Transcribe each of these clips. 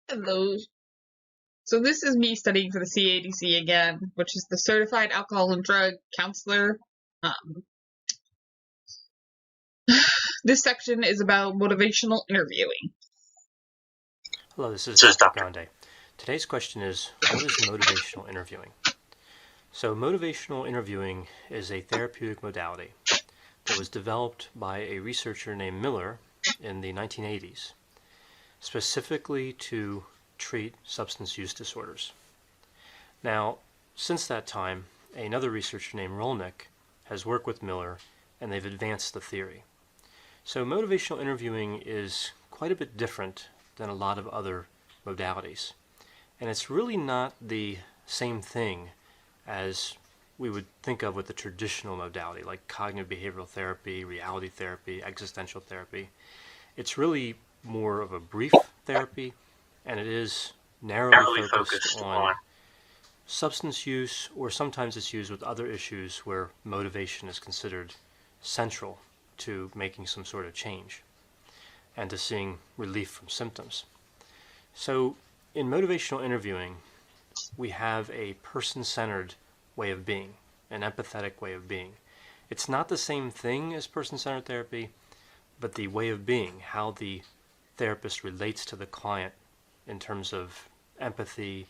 Hello. So this is me studying for the CADC again, which is the Certified Alcohol and Drug Counselor. Um, this section is about motivational interviewing. Hello, this is Dr. Grande. Today's question is, what is motivational interviewing? So motivational interviewing is a therapeutic modality that was developed by a researcher named Miller in the 1980s, specifically to treat substance use disorders. Now, since that time, another researcher named Rolnick has worked with Miller and they've advanced the theory. So motivational interviewing is quite a bit different than a lot of other modalities. And it's really not the same thing as we would think of with the traditional modality like cognitive behavioral therapy, reality therapy, existential therapy. It's really more of a brief therapy, and it is narrowly focused on substance use, or sometimes it's used with other issues where motivation is considered central to making some sort of change and to seeing relief from symptoms. So in motivational interviewing, we have a person-centered way of being, an empathetic way of being. It's not the same thing as person-centered therapy, but the way of being, how the therapist relates to the client in terms of empathy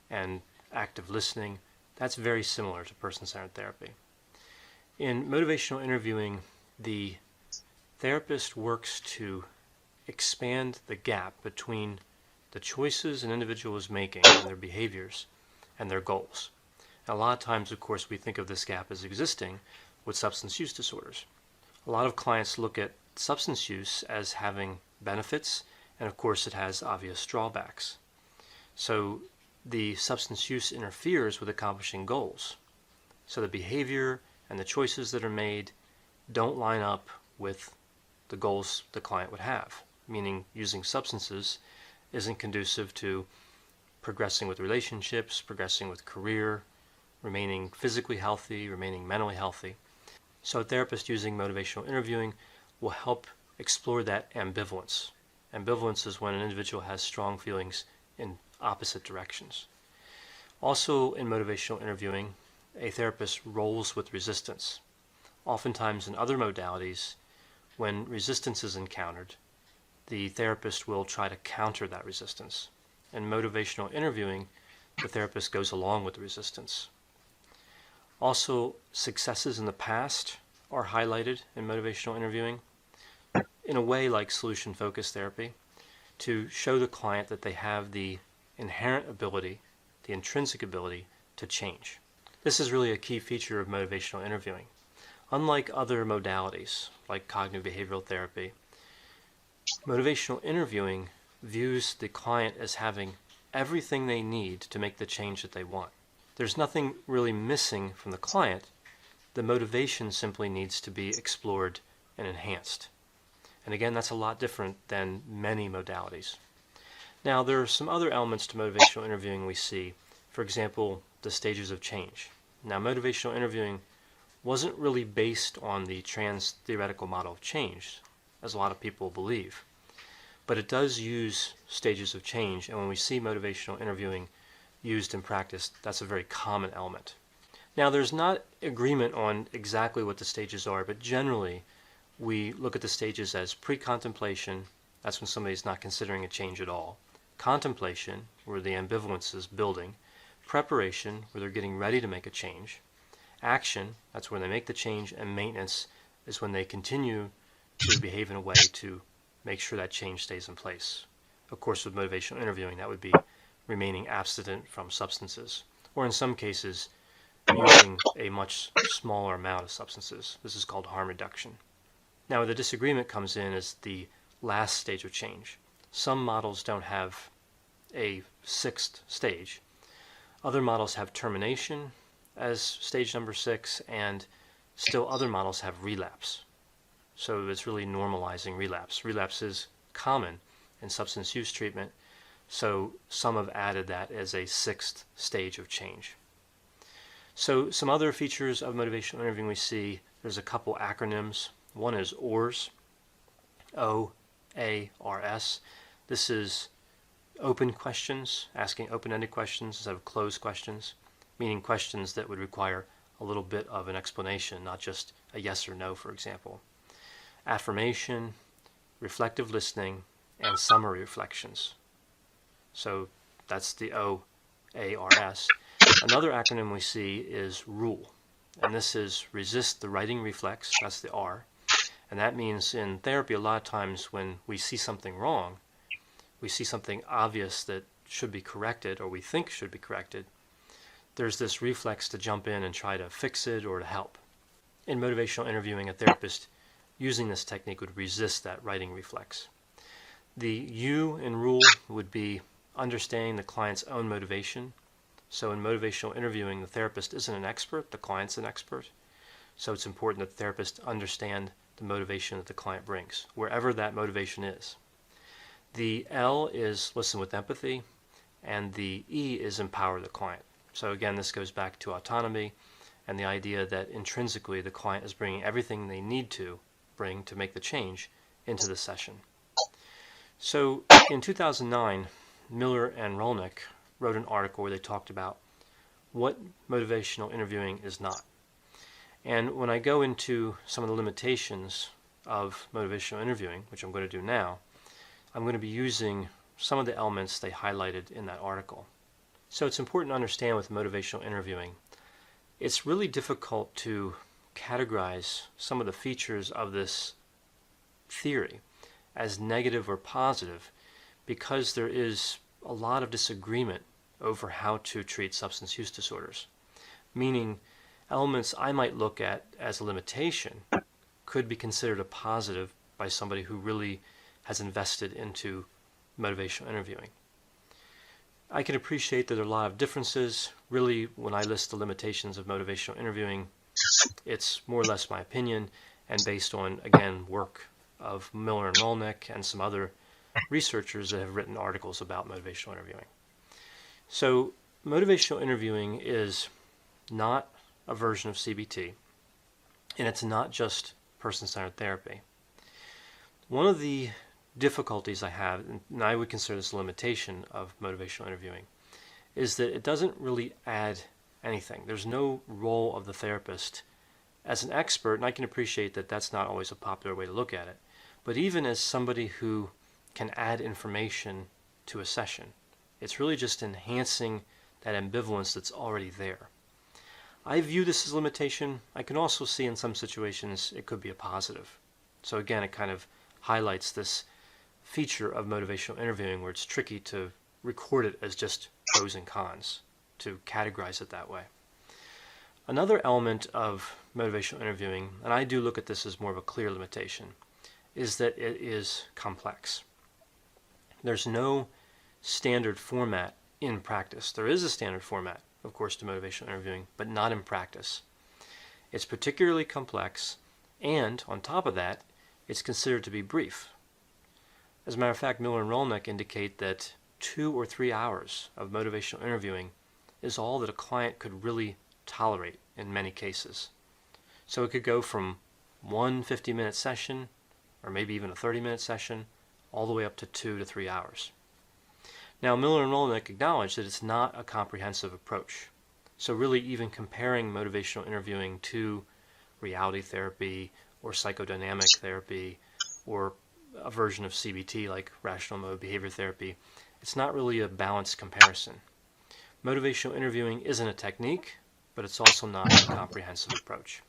and active listening, that's very similar to person-centered therapy. In motivational interviewing, the therapist works to expand the gap between the choices an individual is making and their behaviors and their goals. And a lot of times, of course, we think of this gap as existing with substance use disorders. A lot of clients look at substance use as having benefits, and of course it has obvious drawbacks. So the substance use interferes with accomplishing goals. So the behavior and the choices that are made don't line up with the goals the client would have, meaning using substances isn't conducive to progressing with relationships, progressing with career, remaining physically healthy, remaining mentally healthy. So a therapist using motivational interviewing will help explore that ambivalence. Ambivalence is when an individual has strong feelings in opposite directions. Also in motivational interviewing, a therapist rolls with resistance. Oftentimes in other modalities, when resistance is encountered, the therapist will try to counter that resistance. In motivational interviewing, the therapist goes along with the resistance. Also, successes in the past are highlighted in motivational interviewing, in a way like solution-focused therapy, to show the client that they have the inherent ability, the intrinsic ability to change. This is really a key feature of motivational interviewing. Unlike other modalities, like cognitive behavioral therapy, motivational interviewing views the client as having everything they need to make the change that they want. There's nothing really missing from the client. The motivation simply needs to be explored and enhanced. And again, that's a lot different than many modalities. Now, there are some other elements to motivational interviewing we see. For example, the stages of change. Now, motivational interviewing wasn't really based on the trans-theoretical model of change, as a lot of people believe. But it does use stages of change, and when we see motivational interviewing used in practice, that's a very common element. Now, there's not agreement on exactly what the stages are, but generally we look at the stages as pre-contemplation, that's when somebody's not considering a change at all. Contemplation, where the ambivalence is building. Preparation, where they're getting ready to make a change. Action, that's when they make the change, and maintenance is when they continue to behave in a way to make sure that change stays in place. Of course, with motivational interviewing, that would be remaining abstinent from substances, or in some cases, using a much smaller amount of substances. This is called harm reduction. Now, where the disagreement comes in is the last stage of change. Some models don't have a sixth stage. Other models have termination as stage number 6, and still other models have relapse. So it's really normalizing relapse. Relapse is common in substance use treatment, so some have added that as a sixth stage of change. So some other features of motivational interviewing we see, there's a couple acronyms. One is OARS, O-A-R-S. This is open questions, asking open-ended questions instead of closed questions, meaning questions that would require a little bit of an explanation, not just a yes or no, for example. Affirmation, reflective listening, and summary reflections. So that's the OARS. Another acronym we see is RULE, and this is resist the writing reflex, that's the R. And that means in therapy, a lot of times when we see something wrong, we see something obvious that should be corrected or we think should be corrected, there's this reflex to jump in and try to fix it or to help. In motivational interviewing, a therapist using this technique would resist that writing reflex. The U in RULE would be understanding the client's own motivation. So in motivational interviewing, the therapist isn't an expert, the client's an expert. So it's important that the therapist understand the motivation that the client brings, wherever that motivation is. The L is listen with empathy, and the E is empower the client. So again, this goes back to autonomy and the idea that intrinsically the client is bringing everything they need to bring to make the change into the session. So in 2009, Miller and Rolnick wrote an article where they talked about what motivational interviewing is not. And when I go into some of the limitations of motivational interviewing, which I'm going to do now, I'm going to be using some of the elements they highlighted in that article. So it's important to understand with motivational interviewing, it's really difficult to categorize some of the features of this theory as negative or positive because there is a lot of disagreement over how to treat substance use disorders. Meaning, elements I might look at as a limitation could be considered a positive by somebody who really has invested into motivational interviewing. I can appreciate that there are a lot of differences. Really, when I list the limitations of motivational interviewing, it's more or less my opinion and based on, again, work of Miller and Rolnick and some other researchers that have written articles about motivational interviewing. So motivational interviewing is not a version of CBT, and it's not just person-centered therapy. One of the difficulties I have, and I would consider this a limitation of motivational interviewing, is that it doesn't really add anything. There's no role of the therapist as an expert, and I can appreciate that that's not always a popular way to look at it, but even as somebody who can add information to a session, it's really just enhancing that ambivalence that's already there. I view this as a limitation. I can also see in some situations it could be a positive. So again, it kind of highlights this feature of motivational interviewing where it's tricky to record it as just pros and cons, to categorize it that way. Another element of motivational interviewing, and I do look at this as more of a clear limitation, is that it is complex. There's no standard format in practice. There is a standard format, of course, to motivational interviewing, but not in practice. It's particularly complex, and on top of that, it's considered to be brief. As a matter of fact, Miller and Rolnick indicate that 2 or 3 hours of motivational interviewing is all that a client could really tolerate in many cases. So it could go from one 50-minute session, or maybe even a 30-minute session, all the way up to 2 to 3 hours. Now, Miller and Rolnick acknowledge that it's not a comprehensive approach. So really even comparing motivational interviewing to reality therapy or psychodynamic therapy or a version of CBT like rational mode behavior therapy, it's not really a balanced comparison. Motivational interviewing isn't a technique, but it's also not a comprehensive approach.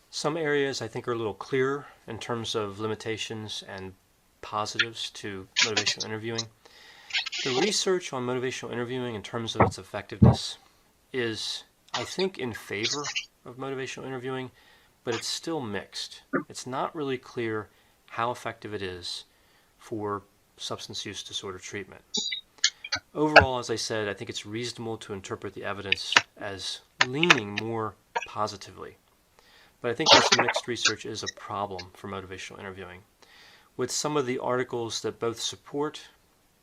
Some areas I think are a little clearer in terms of limitations and positives to motivational interviewing. The research on motivational interviewing in terms of its effectiveness is, I think, in favor of motivational interviewing, but it's still mixed. It's not really clear how effective it is for substance use disorder treatment. Overall, as I said, I think it's reasonable to interpret the evidence as leaning more positively. But I think this mixed research is a problem for motivational interviewing. With some of the articles that both support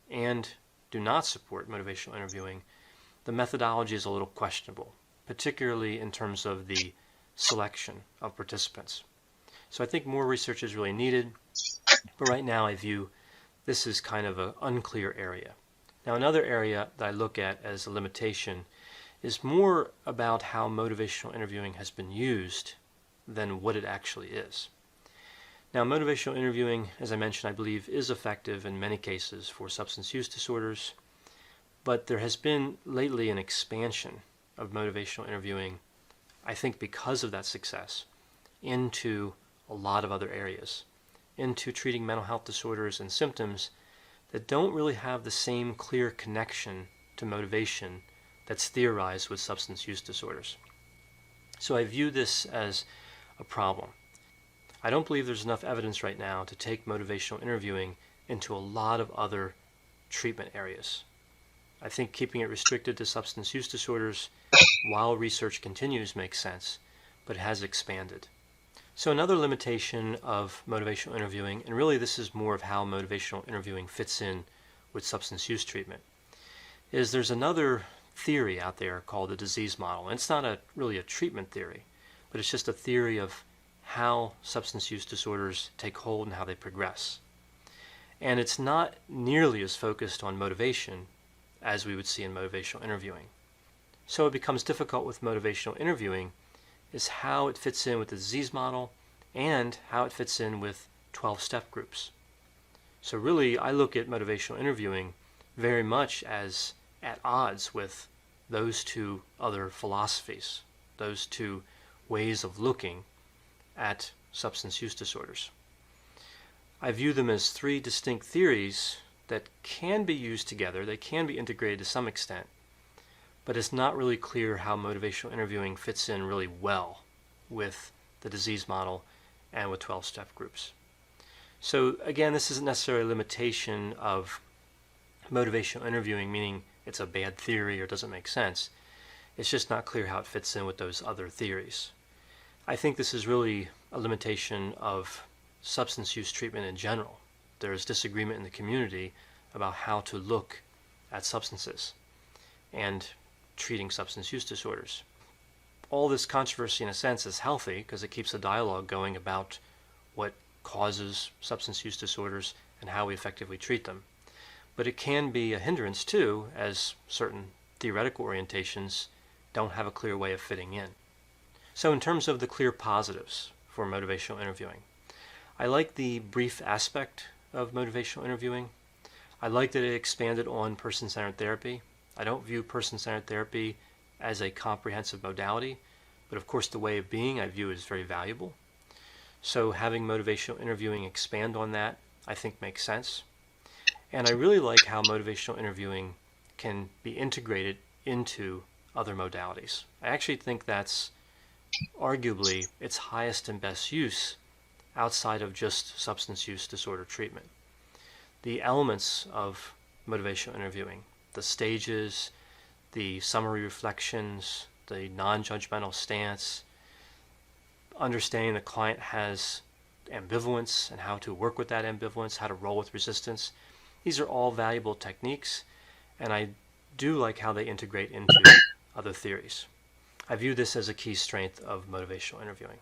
and do not support motivational interviewing, the methodology is a little questionable, particularly in terms of the selection of participants. So I think more research is really needed, but right now I view this as kind of an unclear area. Now, another area that I look at as a limitation is more about how motivational interviewing has been used than what it actually is. Now, motivational interviewing, as I mentioned, I believe is effective in many cases for substance use disorders, but there has been lately an expansion of motivational interviewing, I think because of that success, into a lot of other areas, into treating mental health disorders and symptoms that don't really have the same clear connection to motivation that's theorized with substance use disorders. So I view this as a problem. I don't believe there's enough evidence right now to take motivational interviewing into a lot of other treatment areas. I think keeping it restricted to substance use disorders while research continues makes sense, but it has expanded. So another limitation of motivational interviewing, and really this is more of how motivational interviewing fits in with substance use treatment, is there's another theory out there called the disease model. And it's not really a treatment theory, but it's just a theory of how substance use disorders take hold and how they progress. And it's not nearly as focused on motivation as we would see in motivational interviewing. So it becomes difficult with motivational interviewing is how it fits in with the disease model and how it fits in with 12-step groups. So really, I look at motivational interviewing very much as at odds with those two other philosophies, those two ways of looking at substance use disorders. I view them as three distinct theories that can be used together, they can be integrated to some extent, but it's not really clear how motivational interviewing fits in really well with the disease model and with 12-step groups. So again, this isn't necessarily a limitation of motivational interviewing, meaning it's a bad theory or doesn't make sense. It's just not clear how it fits in with those other theories. I think this is really a limitation of substance use treatment in general. There is disagreement in the community about how to look at substances and treating substance use disorders. All this controversy in a sense is healthy because it keeps a dialogue going about what causes substance use disorders and how we effectively treat them. But it can be a hindrance too, as certain theoretical orientations don't have a clear way of fitting in. So in terms of the clear positives for motivational interviewing, I like the brief aspect of motivational interviewing. I like that it expanded on person-centered therapy. I don't view person-centered therapy as a comprehensive modality, but of course the way of being I view is very valuable. So having motivational interviewing expand on that, I think makes sense. And I really like how motivational interviewing can be integrated into other modalities. I actually think that's arguably its highest and best use outside of just substance use disorder treatment. The elements of motivational interviewing, the stages, the summary reflections, the non-judgmental stance, understanding the client has ambivalence and how to work with that ambivalence, how to roll with resistance. These are all valuable techniques, and I do like how they integrate into other theories. I view this as a key strength of motivational interviewing.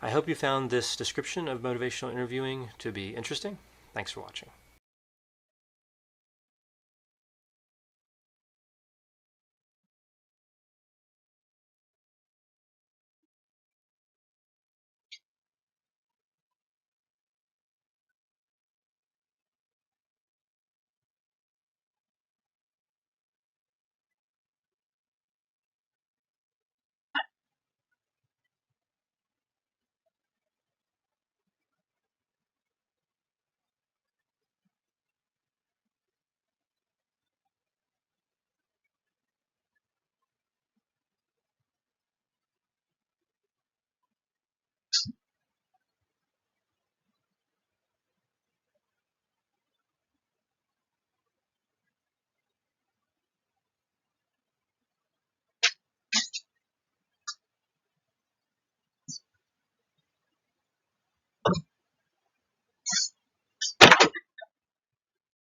I hope you found this description of motivational interviewing to be interesting. Thanks for watching.